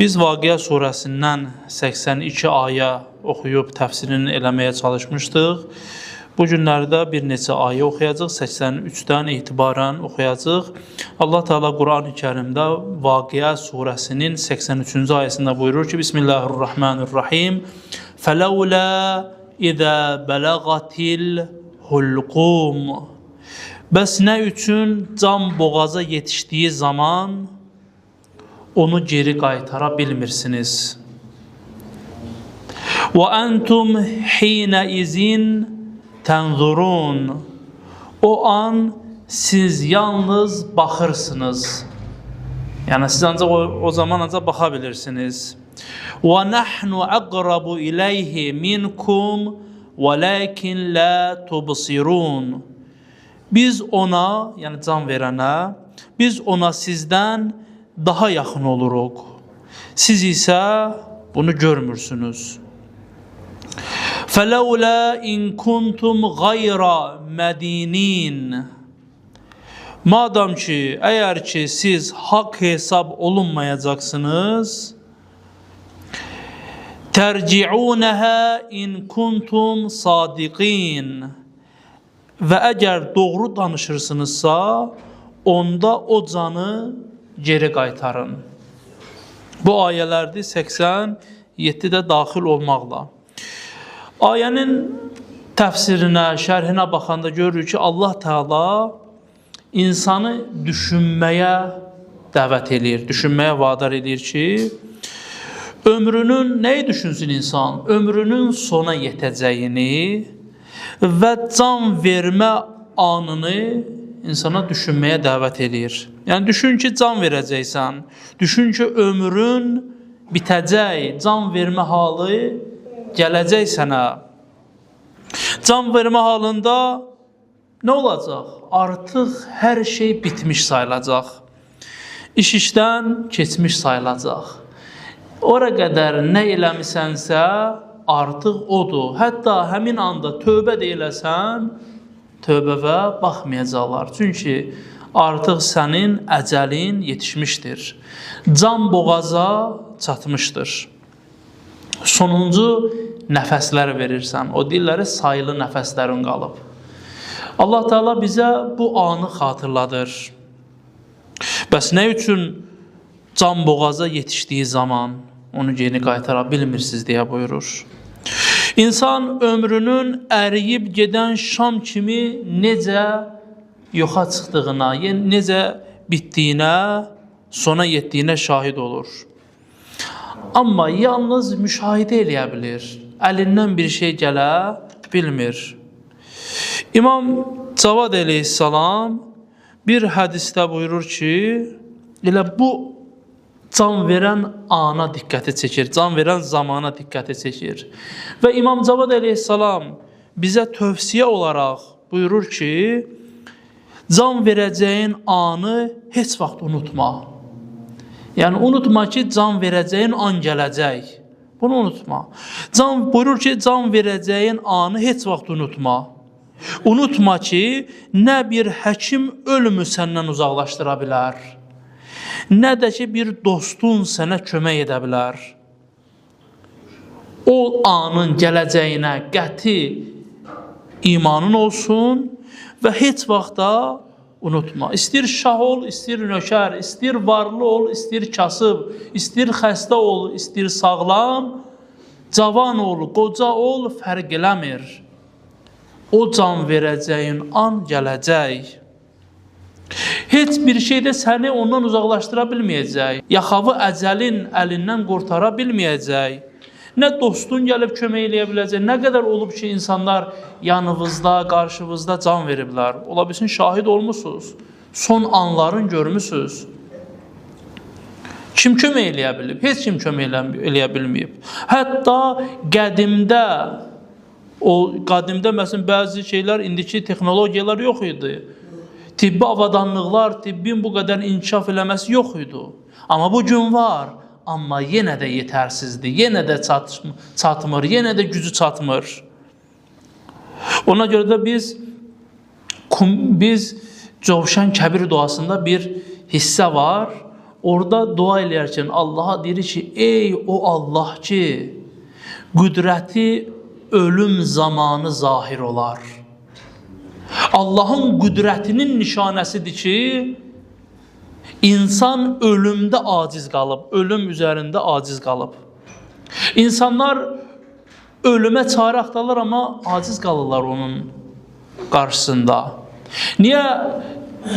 Biz Vaqia surəsindən 82 ayə oxuyub təfsirini eləməyə çalışmışdıq. Bu günlərdə bir neçə ayə oxuyacaq, 83-dən etibarən oxuyacaq. Allah Teala Quran-ı Kərimdə Vaqia surəsinin 83-cü ayəsində buyurur ki, Bismillahirrahmanirrahim. Fələulə İzə bələğatil hulqum. Bəs nə üçün can boğaza yetişdiyi zaman onu geri qaytara bilmirsiniz? Və entum hinə izin tənzurun. O an siz yalnız baxırsınız. Yəni siz ancaq o zaman ancaq baxa bilirsiniz. Və nəhnu əqrabu iləyhi minkum vələkin la tubsirun. Biz ona, yəni can verənə, biz ona sizdən daha yaxın oluruq. Siz isə bunu görmürsünüz. فَلَوْلَا إِنْ كُنْتُمْ غَيْرَ مَدِينِينَ. Madam ki, əgər ki siz haqq hesab olunmayacaqsınız, تَرْجِعُونَهَا إِنْ كُنْتُمْ صَادِقِينَ. Və əgər doğru danışırsınızsa, onda o canı geri qaytarın. Bu ayələrdir 87-də daxil olmaqla. Ayənin təfsirinə, şərhinə baxanda görürük ki, Allah Teala insanı düşünməyə dəvət edir, düşünməyə vadar edir ki, ömrünün, nəyi düşünsün insan? Ömrünün sona yetəcəyini və can vermə anını insana düşünməyə dəvət edir. Yəni, düşün ki, can verəcəksən, düşün ki, ömrün bitəcək, can vermə halı gələcək sənə. Can vermə halında nə olacaq? Artıq hər şey bitmiş sayılacaq. İş işdən keçmiş sayılacaq. Ora qədər nə eləmisənsə, artıq odur. Hətta həmin anda tövbə də eləsən, tövbəvə baxmayacaqlar. Çünki artıq sənin əcəlin yetişmişdir. Can boğaza çatmışdır. Sonuncu nəfəslər verirsən. O dilləri sayılı nəfəslərin qalıb. Allah Teala bizə bu anı xatırladır. Bəs nə üçün can boğaza yetişdiyi zaman onu geri qaytara bilmirsiniz deyə buyurur. İnsan ömrünün əriyib gedən şam kimi necə yoxa çıxdığına, necə bitdiyinə, sona yetdiyinə şahid olur. Amma yalnız müşahidə eləyə bilir. Əlindən bir şey gələ bilmir. İmam Cavad əleyhissalam bir hədisdə buyurur ki, elə bu can verən ana diqqəti çəkir, can verən zamana diqqəti çəkir. Və İmam Cavad əleyhissalam bizə tövsiyə olaraq buyurur ki, can verəcəyin anı heç vaxt unutma. Yəni, unutma ki, can verəcəyin an gələcək. Bunu unutma. Buyurur ki, can verəcəyin anı heç vaxt unutma. Unutma ki, nə bir həkim ölümü səndən uzaqlaşdıra bilər, nə də ki, bir dostun sənə kömək edə bilər. O anın gələcəyinə qəti imanın olsun və heç vaxtda unutma. İstir şah ol, istir nökər, istir varlı ol, istir kasıb, istir xəstə ol, istir sağlam, cavan ol, qoca ol, fərq eləmir. O can verəcəyin an gələcək. Heç bir şey də səni ondan uzaqlaşdıra bilməyəcək. Yaxavı əcəlin əlindən qurtara bilməyəcək. Nə dostun gəlib kömək eləyə biləcək, nə qədər olub ki, insanlar yanınızda, qarşınızda can veriblər. Ola bilsin, şahid olmuşsunuz, son anların görmüşsünüz. Kim kömək eləyə bilib? Heç kim kömək eləyə bilməyib. Hətta qədimdə məsələn, bəzi şeylər, indiki texnologiyalar yox idi. Tibbi avadanlıqlar, tibbin bu qədər inkişaf eləməsi yox idi. Amma bu gün var. Amma yenə də yetərsizdir, yenə də çatmır, yenə də gücü çatmır. Ona görə də biz Covşan Kəbir duasında bir hissə var. orada dua eləyərkən Allaha deyir ki, ey o Allah ki, qüdrəti ölüm zamanı zahir olar. Allahın qüdrətinin nişanəsidir ki, insan ölümdə aciz qalıb, ölüm üzərində aciz qalıb. İnsanlar ölümə çarə axtarırlar, amma aciz qalırlar onun qarşısında. Niyə,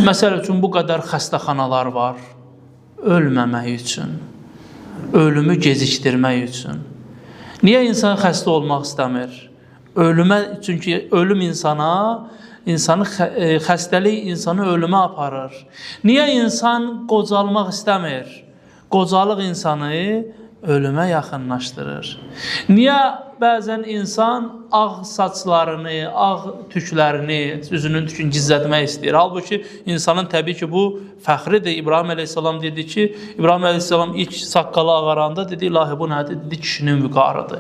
məsəl üçün, bu qədər xəstəxanalar var? Ölməmək üçün, ölümü gecikdirmək üçün. Niyə insan xəstə olmaq istəmir? Çünki ölüm xəstəlik insanı ölümə aparır. Niyə insan qocalmaq istəmir? Qocalıq insanı ölümə yaxınlaşdırır. Niyə bəzən insan ağ saçlarını, ağ tüklərini, üzünün tükünü gizlətmək istəyir? Halbuki insanın təbii ki, bu fəxridir. İbrahim əleyhissalam dedi ki, İbrahim əleyhissalam ilk saqqalı ağaranda dedi, ilahi bu nədir? Dedi, kişinin vüqarıdır.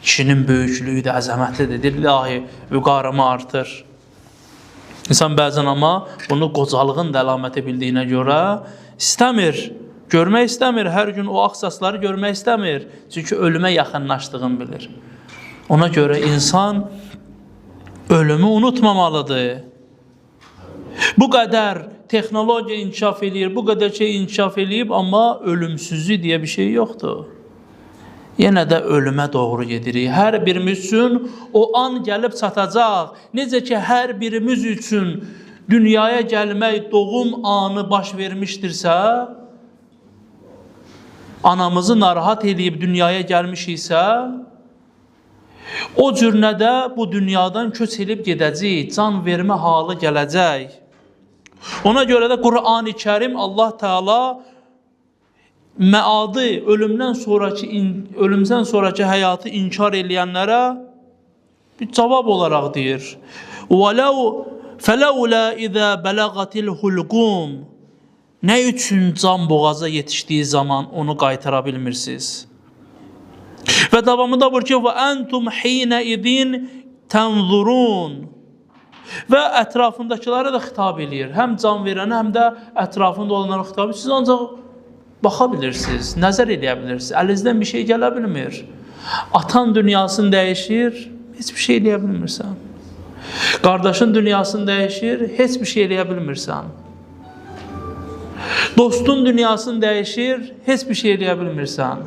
Kişinin böyüklüyü də, əzəmətidir. Dedi, ilahi vüqarımı artır. İnsan bəzən amma bunu qocalığın da əlaməti bildiyinə görə istəmir. Görmək istəmir, hər gün o ağ saçları görmək istəmir. Çünki ölümə yaxınlaşdığını bilir. Ona görə insan ölümü unutmamalıdır. Bu qədər texnologiya inkişaf eləyir, bu qədər şey inkişaf eləyib, amma ölümsüzlük deyə bir şey yoxdur. Yenə də ölümə doğru gedirik. Hər birimiz üçün o an gəlib çatacaq. Necə ki, hər birimiz üçün dünyaya gəlmək, doğum anı baş vermişdirsə, anamızı narahat edib dünyaya gəlmişiksə, o cürnədə bu dünyadan köç edib gedəcək, can vermə halı gələcək. Ona görə də Qur'an-ı Kərim Allah Teala məadı, ölümdən sonraki həyatı inkar eləyənlərə bir cavab olaraq deyir. فَلَوْلَا إِذَا بَلَغَتِ الْحُلْقُمْ Nə üçün can boğaza yetişdiyi zaman onu qaytara bilmirsiniz? Və davamında var ki, وَأَنْتُمْ حِينَ اِذِينَ تَنْظُرُونَ Və ətrafındakilərə də xitab eləyir. Həm can verənə, həm də ətrafında olanlara xitab eləyir. Siz ancaq baxa bilirsiniz, nəzər eləyə bilirsiniz. Əlinizdən bir şey gələ bilmir. Atan dünyasını dəyişir, heç bir şey eləyə bilmirsən. Qardaşın dünyasını dəyişir, heç bir şey eləyə bilmirsən. Dostun dünyasını dəyişir, heç bir şey eləyə bilmirsən.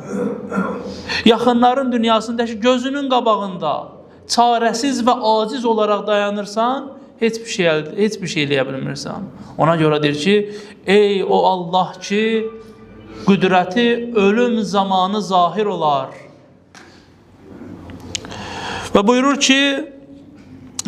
Yaxınların dünyasını dəyişir, gözünün qabağında çarəsiz və aciz olaraq dayanırsan, heç bir şey eləyə bilmirsən. Ona görə deyir ki, ey o Allah ki, qüdrəti ölüm zamanı zahir olar. Və buyurur ki,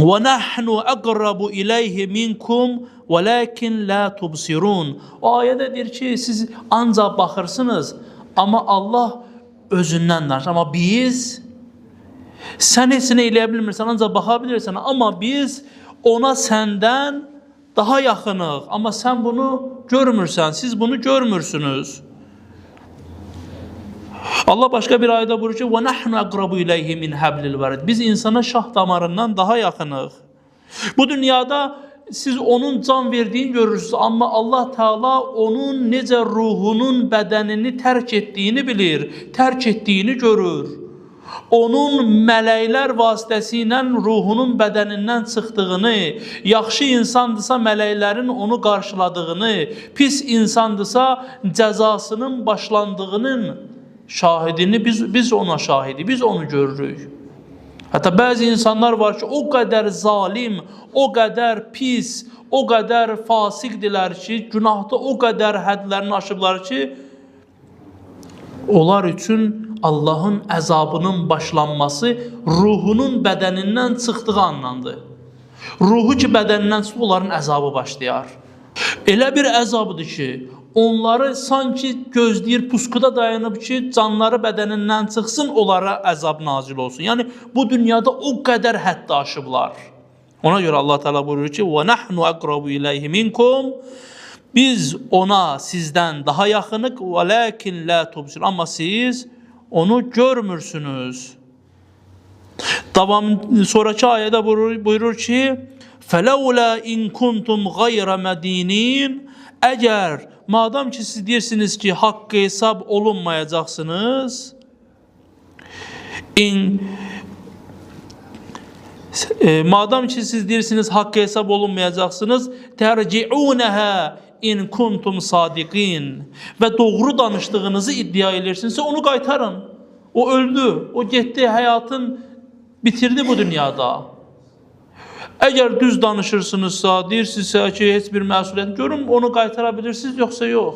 وَنَحْنُ أَقْرَبُ إِلَيْهِ مِنْكُمْ وَلَكِنْ لَا تُبْصِرُونَ O ayədə deyir ki, siz ancaq baxırsınız, amma Allah özündən danışır. Amma biz, sən heç nə eləyə bilmirsən, ancaq baxa bilirsən, amma biz ona səndən daha yaxınıq. Amma sən bunu görmürsən, siz bunu görmürsünüz. Allah başqa bir ayədə buyurur ki, وَنَحْنُ أَقْرَبُ إِلَيْهِ مِنْ حَبْلِ الْوَرِدِ Biz insana şah damarından daha yaxınıq. Bu dünyada siz onun can verdiğini görürsünüz, amma Allah Teala onun necə ruhunun bədənini tərk etdiyini bilir, tərk etdiyini görür. Onun mələklər vasitəsilə ruhunun bədənindən çıxdığını, yaxşı insandırsa mələklərin onu qarşıladığını, pis insandırsa cəzasının başlandığının şahidini biz ona şahidi, biz onu görürük. Hətta bəzi insanlar var ki, o qədər zalim, o qədər pis, o qədər fasiqdilər ki, günahda o qədər hədlərini aşıblar ki, onlar üçün Allahın əzabının başlanması ruhunun bədənindən çıxdığı anlandı. Ruhu ki bədənindən çıxdı, onların əzabı başlayar. Elə bir əzabıdır ki, onları sanki gözləyir, puskuda dayanıb ki, canları bədənindən çıxsın, onlara əzab nazil olsun. Yəni, bu dünyada o qədər həddə aşıblar. Ona görə Allah Teala buyurur ki, وَنَحْنُ أَقْرَبُ إِلَيْهِ مِنْكُمْ Biz ona sizdən daha yaxınıq, وَلَكِنْ لَا تُبْصِرُونَ Amma siz onu görmürsünüz. Sonraki ayədə buyurur ki, فَلَوْلَا إِنْ كُنْتُمْ غَيْرَ مَد۪ينِينَ Əgər madam ki siz deyirsiniz ki haqqı hesab olunmayacaqsınız, madam ki siz deyirsiniz haqqı hesab olunmayacaqsınız, terci'unəha in kuntum sadiqin, və doğru danışdığınızı iddia edirsinizsə onu qaytarın. O öldü, o getdi, həyatın bitirdi bu dünyada. Əgər düz danışırsınızsa, deyirsinizsə ki, heç bir məsuliyyət görün, onu qaytara bilirsiniz, yoxsa yox.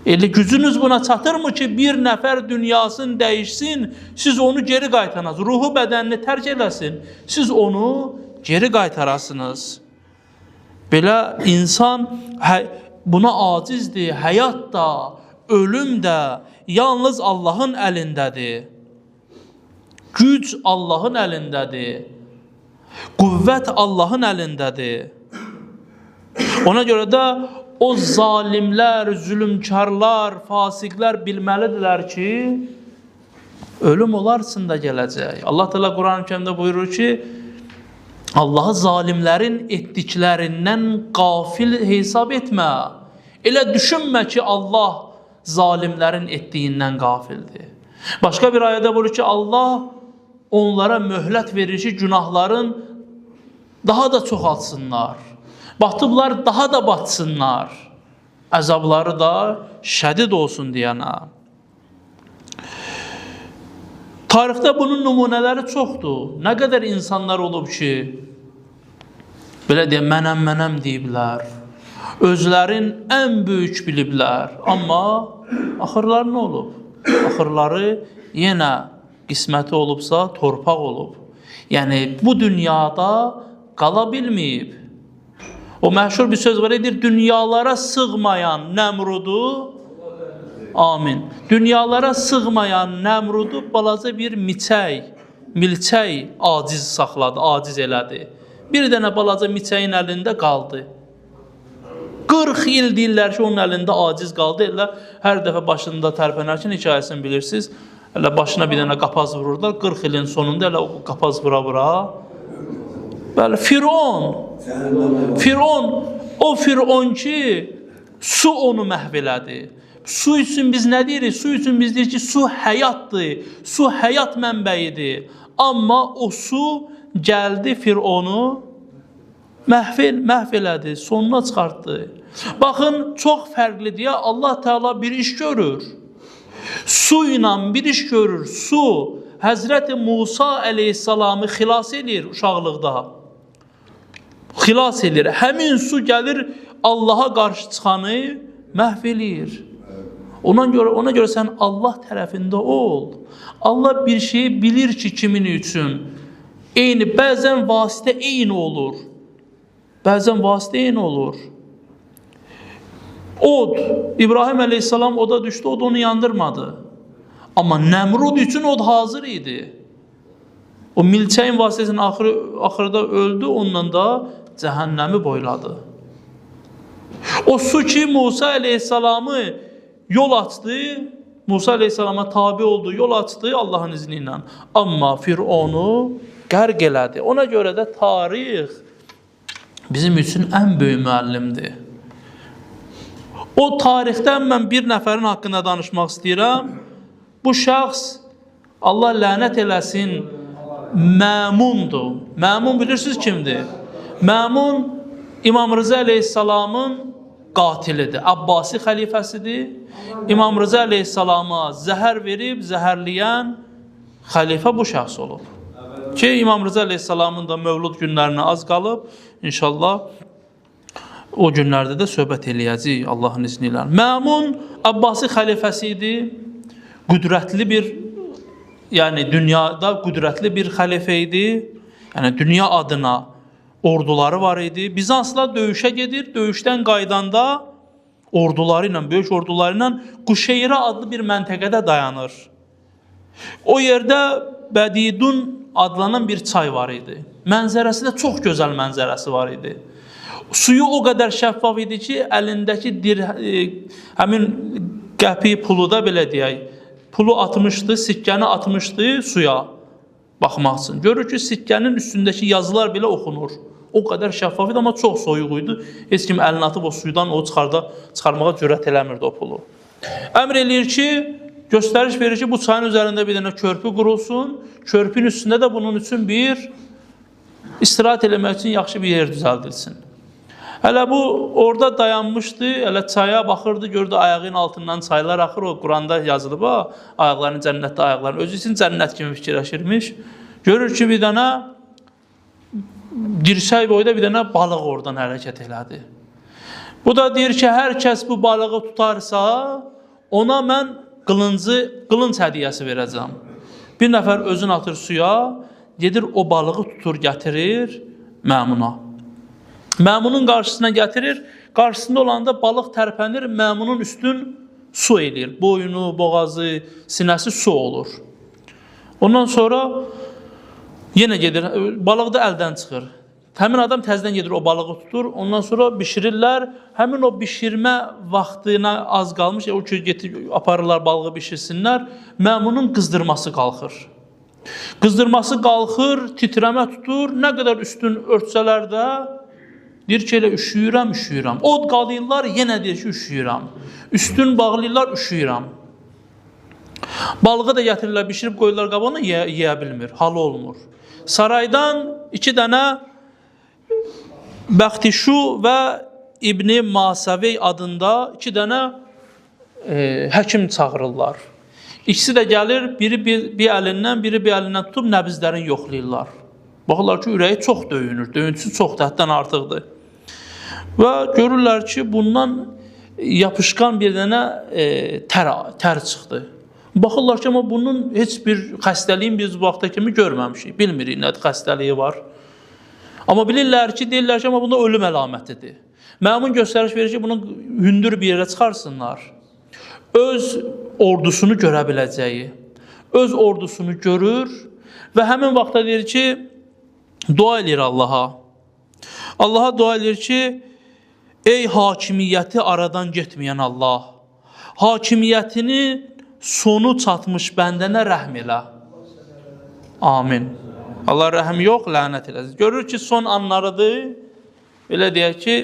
Elə gücünüz buna çatırmı ki, bir nəfər dünyasını dəyişsin, siz onu geri qaytarasınız, ruhu bədənini tərk eləsin, siz onu geri qaytarasınız. Belə insan buna acizdir, həyat da, ölüm də yalnız Allahın əlindədir. Güc Allahın əlindədir. Qüvvət Allahın əlindədir. Ona görə də o zalimlər, zülümkarlar, fasiqlər bilməlidirlər ki, ölüm onlarsında gələcək. Allah Teala Quran-ı Kərimdə buyurur ki, Allahı zalimlərin etdiklərindən qafil hesab etmə. Elə düşünmə ki, Allah zalimlərin etdiyindən qafildir. Başqa bir ayədə buyurur ki, Allah onlara möhlət verir ki, günahların daha da çoxaltsınlar. Batıblar daha da batsınlar. Əzabları da şədid olsun deyənə. Tarixdə bunun nümunələri çoxdur. Nə qədər insanlar olub ki, belə deyək, mənəm deyiblər. Özlərin ən böyük biliblər. Amma axırları nə olub? Axırları yenə qisməti olubsa torpaq olub. Yəni bu dünyada qala bilməyib. O məşhur bir söz var, edir, dünyalara sığmayan Nəmrudu, amin, dünyalara sığmayan Nəmrudu balaca bir milçək aciz saxladı, aciz elədi. Bir dənə balaca milçəyin əlində qaldı. 40 il deyirlər ki, onun əlində aciz qaldı. Elə hər dəfə başında tərpənərkən hekayəsini bilirsiniz. Elə başına bir dənə qapaz vururlar. 40 ilin sonunda elə o qapaz vura-vura. Bəli, Firon ki, su onu məhv elədi. Su üçün biz nə deyirik? Su üçün biz deyirik ki, su həyatdır, su həyat mənbəyidir. Amma o su gəldi, Fironu məhv elədi, sonuna çıxartdı. Baxın, çox fərqlidir. Allah Teala bir iş görür. Su ilə bir iş görür. Su, Həzrəti Musa əleyhissalamı xilas edir uşaqlıqda. Xilas edir. Həmin su gəlir, Allaha qarşı çıxanı məhv eləyir. Ona görə sən Allah tərəfində ol. Allah bir şeyi bilir ki, kimin üçün. Eyni, bəzən vasitə eyni olur. Bəzən vasitə eyni olur. Od, İbrahim əleyhissalam oda düşdü, od onu yandırmadı. Amma Nəmrud üçün od hazır idi. O milçəyin vasitəsinin axırda öldü, ondan da cəhənnəmi boyladı. O su ki, Musa əleyhissalamı yol açdı, Musa əleyhissalama tabi oldu, yol açdı Allahın izni ilə. Amma Fironu qərq elədi. Ona görə də tarix bizim üçün ən böyük müəllimdir. O tarixdən mən bir nəfərin haqqında danışmaq istəyirəm. Bu şəxs, Allah lənət eləsin, Məmundur. Məmun bilirsiniz kimdir? Məmun İmam Rıza əleyhissalamın qatilidir, Abbasi xəlifəsidir. İmam Rıza əleyhissalama zəhər verib, zəhərləyən xəlifə bu şəxs olub. Ki, İmam Rıza əleyhissalamın da mövlud günlərinə az qalıb. İnşallah o günlərdə də söhbət eləyəcəyik Allahın izni ilə. Məmun Abbasi xəlifəsi idi. Qüdrətli bir, yəni dünyada qüdrətli bir xəlifə idi. Yəni dünya adına orduları var idi. Bizanslar döyüşə gedir. Döyüşdən qaydanda orduları ilə, böyük orduları ilə Quşeyra adlı bir məntəqədə dayanır. O yerdə Bədidun adlanan bir çay var idi. Mənzərəsi də çox gözəl mənzərəsi var idi. Suyu o qədər şəffaf idi ki, əlindəki həmin qəpi pulu da belə deyək, pulu atmışdı, sikkəni atmışdı suya baxmaq üçün. Görür ki, sikkənin üstündəki yazılar belə oxunur. O qədər şəffaf idi, amma çox soyuq idi. Heç kim əlini atıb o suydan o çıxarmağa cürət eləmirdi o pulu. Əmr eləyir ki, göstəriş verir ki, bu çayın üzərində bir dənə körpü qurulsun. Körpünün üstündə də bunun üçün bir istirahət eləmək üçün yaxşı bir yer düzəldilsin. Hələ bu orada dayanmışdı, hələ çaya baxırdı, gördü ayağının altından çaylar axır, o Quranda yazılıb, ayaqlarını cənnətdə ayaqlarını, özü üçün cənnət kimi fikirləşirmiş. Görür ki, bir dənə dirsək boyda bir dənə balıq oradan hərəkət elədi. Bu da deyir ki, hər kəs bu balığı tutarsa, ona mən qılınc hədiyyəsi verəcəm. Bir nəfər özün atır suya, gedir o balığı tutur, gətirir məmuna. Məmunun qarşısına gətirir, qarşısında olanda balıq tərpənir, məmunun üstün su eləyir. Boynu, boğazı, sinəsi su olur. Ondan sonra yenə gedir, balıq da əldən çıxır. Həmin adam təzədən gedir o balığı tutur, ondan sonra bişirirlər. Həmin o bişirmə vaxtına az qalmış, o ki aparırlar balığı bişirsinlər, məmunun qızdırması qalxır. Qızdırması qalxır, titrəmə tutur, nə qədər üstün örtsələr də deyir ki, elə üşüyürəm. Od qalıyırlar, yenə deyir ki, üşüyürəm. Üstün bağlayırlar, üşüyürəm. Balığı da gətirirlər, bişirib qoyurlar qabağına, yeyə bilmir, halı olmur. Saraydan 2 dənə Bəxtişu və İbn-i Masavey adında 2 dənə həkim çağırırlar. İkisi də gəlir, biri bir əlindən, biri bir əlindən tutub nəbizlərini yoxlayırlar. Baxırlar ki, ürəyi çox döyünür, döyüntüsü çox həddən artıqdır. Və görürlər ki, bundan yapışqan bir dənə tər çıxdı. Baxırlar ki, amma bunun heç bir xəstəliyin biz bu vaxta kimi görməmişik. Bilmirik, nədir xəstəliyi var. Amma bilirlər ki, deyirlər ki, amma bunda ölüm əlamətidir. Məmun göstəriş verir ki, bunu hündür bir yerə çıxarsınlar. Öz ordusunu görə biləcəyi, öz ordusunu görür və həmin vaxtda deyir ki, dua edir Allaha. Allaha dua edir ki, ey hakimiyyəti aradan getməyən Allah, hakimiyyətini sonu çatmış bəndənə rəhm elə. Amin. Allah rəhm yox, lənət eləsin. Görür ki, son anlarıdır. Belə deyək ki,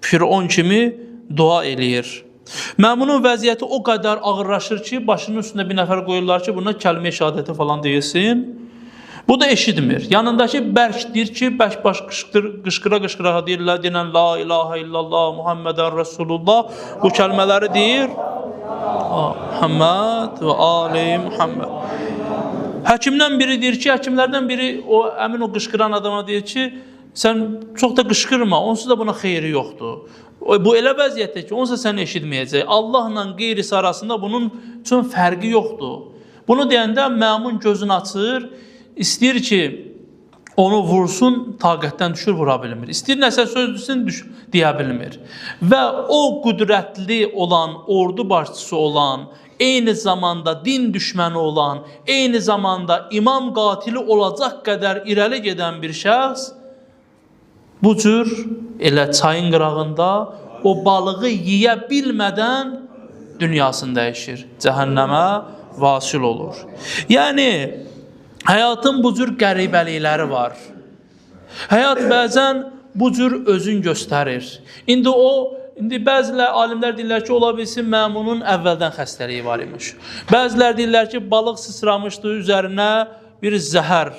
Firon kimi dua eləyir. Məmunun vəziyyəti o qədər ağırlaşır ki, başının üstündə bir nəfər qoyurlar ki, buna kəlmə-i şəhadəti falan deyilsin. Bu da eşitmir. Yanındakı bərk deyir ki, bərk-baş qışqıra-qışqıra deyirlər, deyilən la ilahə illallah, Muhammedən Resulullah. Bu kəlmələri deyir. Muhammed və ali Muhammed. Həkimdən biri deyir ki, həkimlərdən biri əmin o qışqıran adama deyir ki, sən çox da qışqırma, onsuz da buna xeyri yoxdur. Bu elə vəziyyətdir ki, onsuz da səni eşitməyəcək. Allahla qeyrisi arasında bunun üçün fərqi yoxdur. Bunu deyəndə məmun gözünü açır, istəyir ki, onu vursun, taqətdən düşür, vura bilmir. İstəyir nəsə söz düşsün, deyə bilmir. Və o qüdrətli olan, ordu başçısı olan, eyni zamanda din düşməni olan, eyni zamanda imam qatili olacaq qədər irəli gedən bir şəxs, bu cür elə çayın qırağında o balığı yiyə bilmədən dünyasını dəyişir, cəhənnəmə vasil olur. Yəni, həyatın bu cür qəribəlikləri var. Həyat bəzən bu cür özün göstərir. İndi bəzilər alimlər deyirlər ki, ola bilsin məmunun əvvəldən xəstəliyi var imiş. Bəzilər deyirlər ki, balıq sıçramışdı, üzərinə bir zəhər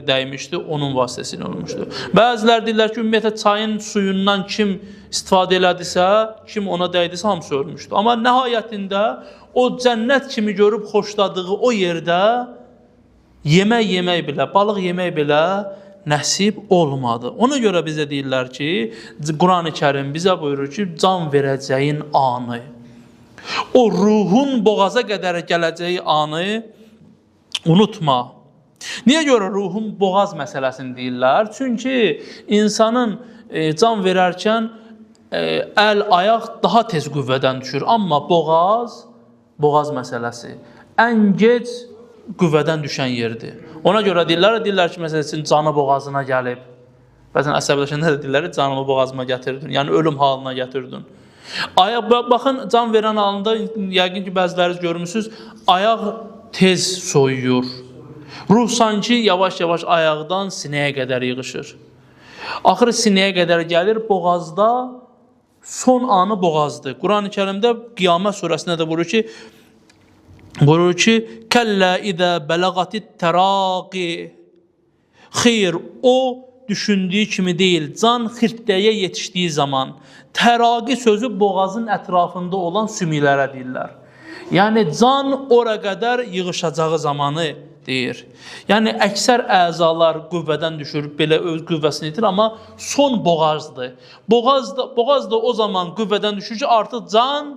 dəymişdi, onun vasitəsilə olmuşdu. Bəzilər deyirlər ki, ümumiyyətlə çayın suyundan kim istifadə elədisə, kim ona dəydisə, hamısı ölmüşdü. Amma nəhayətində o cənnət kimi görüb xoşladığı o yerdə yemək belə, balıq yemək belə nəsib olmadı. Ona görə bizə deyirlər ki, Quran-ı Kərim bizə buyurur ki, can verəcəyin anı, o ruhun boğaza qədər gələcəyi anı unutma. Niyə görə ruhun boğaz məsələsini deyirlər? Çünki insanın can verərkən əl, ayaq daha tez qüvvədən düşür. Amma boğaz məsələsi ən gec qüvvədən düşən yerdir. Ona görə deyirlər ki, məsəl üçün canı boğazına gəlib. Bəzən əsəbləşəndə də deyirlər ki, canımı boğazıma gətirdin. Yəni ölüm halına gətirdin. Baxın, can verən halında, yəqin ki, bəziləriniz görmüşsünüz, ayaq tez soyuyur. Ruh sanki yavaş-yavaş ayaqdan sinəyə qədər yığışır. Axırı sinəyə qədər gəlir, boğazda son anı boğazdır. Quran-ı Kərimdə Qiyamət surəsində də buyurur ki, kəllə idə bələqatit təraqi. Xeyr, o düşündüyü kimi deyil, can xirtdəyə yetişdiyi zaman. Təraqi sözü boğazın ətrafında olan sümüklərə deyirlər. Yəni can ora qədər yığışacağı zamanı deyir. Yəni əksər əzalar qüvvədən düşür, belə öz qüvvəsini itir, amma son boğazdır. Boğaz da o zaman qüvvədən düşür ki, artıq can,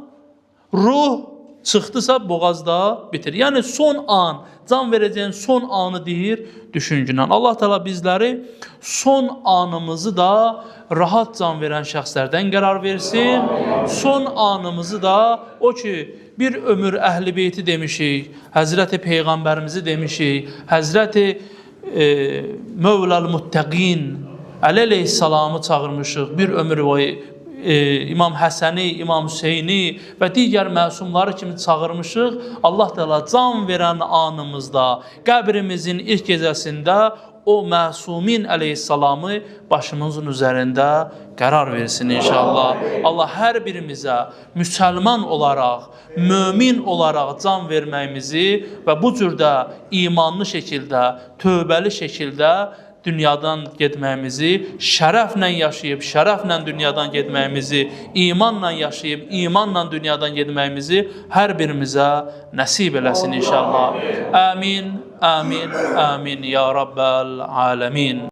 ruh çıxdısa boğazda bitir. Yəni son an, can verəcəyin son anı deyir düşüncünən. Allah Teala bizləri son anımızı da rahat can verən şəxslərdən qərar versin. Son anımızı da o ki, bir ömür Əhl-i Beyti demişik, Həzrəti Peyğəmbərimizi demişik, Həzrəti Mövləl Muttəqin əleyhissalamı çağırmışıq, bir ömür boyu İmam Həsəni, İmam Hüseyni və digər məsumları kimi çağırmışıq. Allah Teala can verən anımızda, qəbrimizin ilk gecəsində o məsumin əleyhissalamı başımızın üzərində qərar versin inşallah. Allah hər birimizə müsəlman olaraq, mömin olaraq can verməyimizi və bu cürdə imanlı şəkildə, tövbəli şəkildə dünyadan getməyimizi, şərəflə yaşayıb, şərəflə dünyadan getməyimizi, imanla yaşayıb, imanla dünyadan getməyimizi hər birimizə nəsib eləsin inşallah. Amin, amin, amin, ya Rabbel alemin.